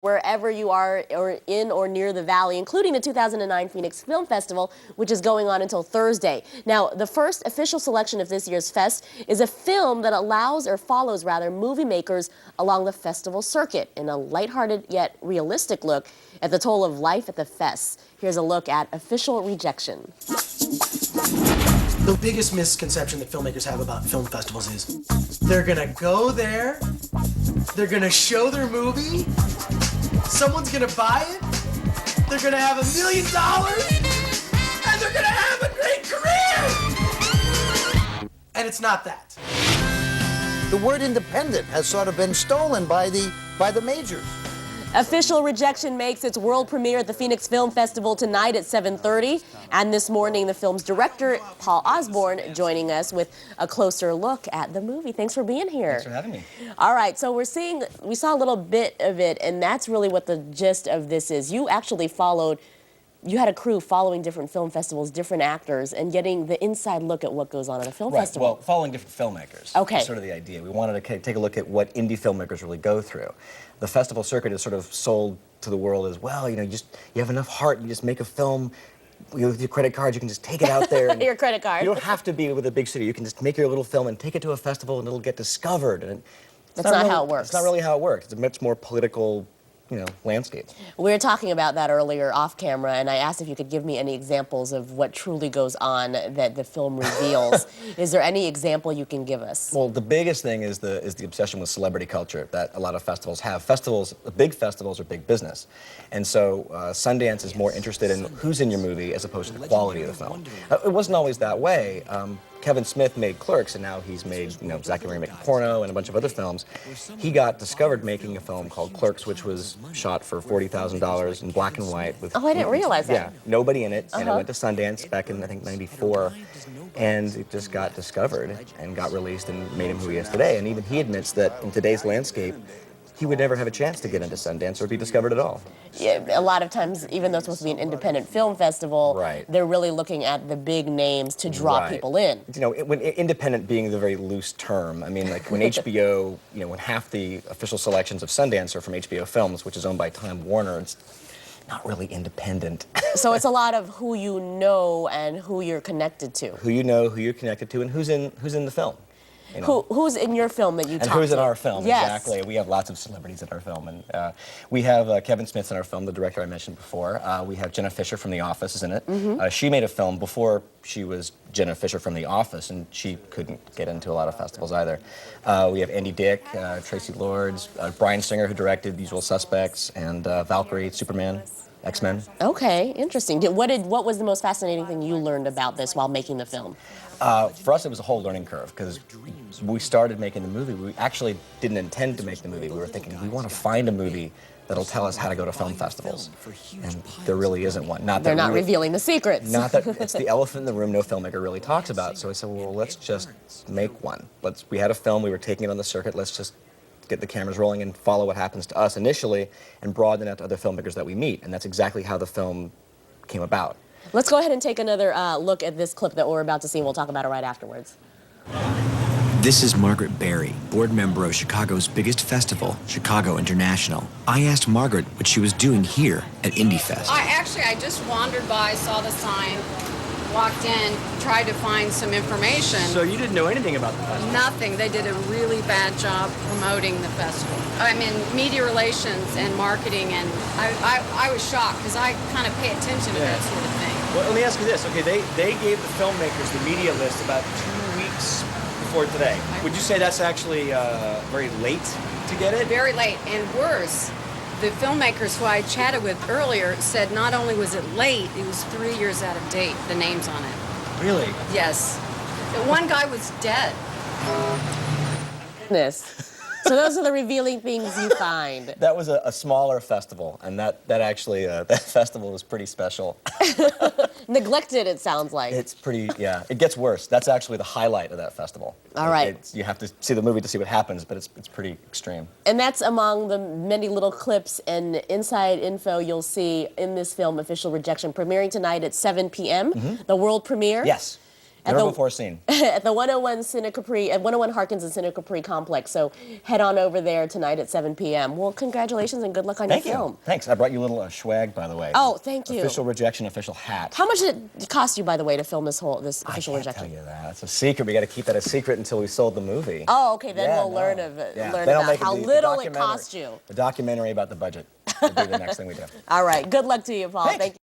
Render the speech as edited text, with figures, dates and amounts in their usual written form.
Wherever you are or in or near the Valley, including the 2009 Phoenix Film Festival, which is going on until Thursday. Now, the first official selection of this year's fest is a film that follows movie makers along the festival circuit in a lighthearted yet realistic look at the toll of life at the fest. Here's a look at Official Rejection. The biggest misconception that filmmakers have about film festivals is they're gonna go there, they're gonna show their movie, someone's gonna buy it, they're gonna have $1 million, and they're gonna have a great career! And it's not that. The word independent has sort of been stolen by the majors. Official Rejection makes its world premiere at the Phoenix Film Festival tonight at 7:30. And this morning, the film's director, Paul Osborne, joining us with a closer look at the movie. Thanks for being here. Thanks for having me. All right, so we saw a little bit of it, and that's really what the gist of this is. You actually you had a crew following different film festivals, different actors, and getting the inside look at what goes on at a film festival. Well, following different filmmakers. Okay. That's sort of the idea. We wanted to take a look at what indie filmmakers really go through. The festival circuit is sort of sold to the world as, well, you have enough heart, you just make a film with your credit card, you can just take it out there. And your credit card. You don't have to be with a big studio. You can just make your little film and take it to a festival and it'll get discovered. And that's not how it works. It's not really how it works. It's a much more political landscape. We were talking about that earlier off camera, and I asked if you could give me any examples of what truly goes on that the film reveals. Is there any example you can give us? Well, the biggest thing is the obsession with celebrity culture that a lot of festivals have. Big festivals are big business. And so Sundance is more interested in who's in your movie as opposed to the quality of the film. It wasn't always that way. Kevin Smith made Clerks, and now he's made, Zack and Mary Make a Porno and a bunch of other films. He got discovered making a film called Clerks, which was shot for $40,000 in black and white. With, I didn't realize that. Yeah, nobody in it, and it went to Sundance back in, I think, '94, and it just got discovered and got released and made him who he is today. And even he admits that in today's landscape, he would never have a chance to get into Sundance or be discovered at all. Yeah, a lot of times, even though it's supposed to be an independent film festival, they're really looking at the big names to draw people in. When independent being the very loose term, I mean, like when HBO, when half the official selections of Sundance are from HBO Films, which is owned by Time Warner, it's not really independent. So it's a lot of who you know and who you're connected to. Who you know, who you're connected to, and who's in the film. Who's in your film that you talk to? And who's in our film, yes. Exactly. We have lots of celebrities in our film. And we have Kevin Smith in our film, the director I mentioned before. We have Jenna Fischer from The Office is in it. She made a film before she was Jenna Fischer from The Office, and she couldn't get into a lot of festivals either. We have Andy Dick, Tracy Lords, Bryan Singer, who directed The Usual Suspects, and Valkyrie, Superman, X-Men. Okay, interesting. What was the most fascinating thing you learned about this while making the film? For us, it was a whole learning curve, because we started making the movie. We actually didn't intend to make the movie. We were thinking, we want to find a movie that'll tell us how to go to film festivals. And there really isn't one. They're not revealing the secrets. Not that it's the elephant in the room no filmmaker really talks about. So I said, well, let's just make one. We had a film, we were taking it on the circuit, let's just get the cameras rolling and follow what happens to us initially and broaden it out to other filmmakers that we meet. And that's exactly how the film came about. Let's go ahead and take another look at this clip that we're about to see, and we'll talk about it right afterwards. This is Margaret Berry, board member of Chicago's biggest festival, Chicago International. I asked Margaret what she was doing here at IndieFest. I just wandered by, saw the sign, walked in, tried to find some information. So you didn't know anything about the festival? Nothing. They did a really bad job promoting the festival. I'm in media relations and marketing, and I was shocked because I kind of pay attention to that sort of thing. Well, let me ask you this. Okay, they gave the filmmakers the media list about 2 weeks before today. Would you say that's actually very late to get it? Very late, and worse. The filmmakers who I chatted with earlier said not only was it late, it was 3 years out of date, the names on it. Really? Yes. The one guy was dead. Goodness. So those are the revealing things you find. That was a smaller festival, and that actually, that festival was pretty special. Neglected, it sounds like. It's pretty, yeah. It gets worse. That's actually the highlight of that festival. All right. You have to see the movie to see what happens, but it's pretty extreme. And that's among the many little clips and inside info you'll see in this film, Official Rejection, premiering tonight at 7 p.m., the world premiere. Yes. Never before seen. At the 101 Cine Capri, at 101 Harkins and Cine Capri complex. So head on over there tonight at 7 p.m. Well, congratulations and good luck on Thank your you. film. Thanks. I brought you a little swag, by the way. Oh, thank you. Official rejection, official hat. How much did it cost you, by the way, to film this official I rejection? can't tell you that. It's a secret. We got to keep that a secret until we sold the movie. Oh, okay. Then we'll learn Yeah. learn Then I'll about make how the little it documentary- cost you. The documentary about the budget will be the next thing we do. All right. Good luck to you, Paul. Thanks. Thank you.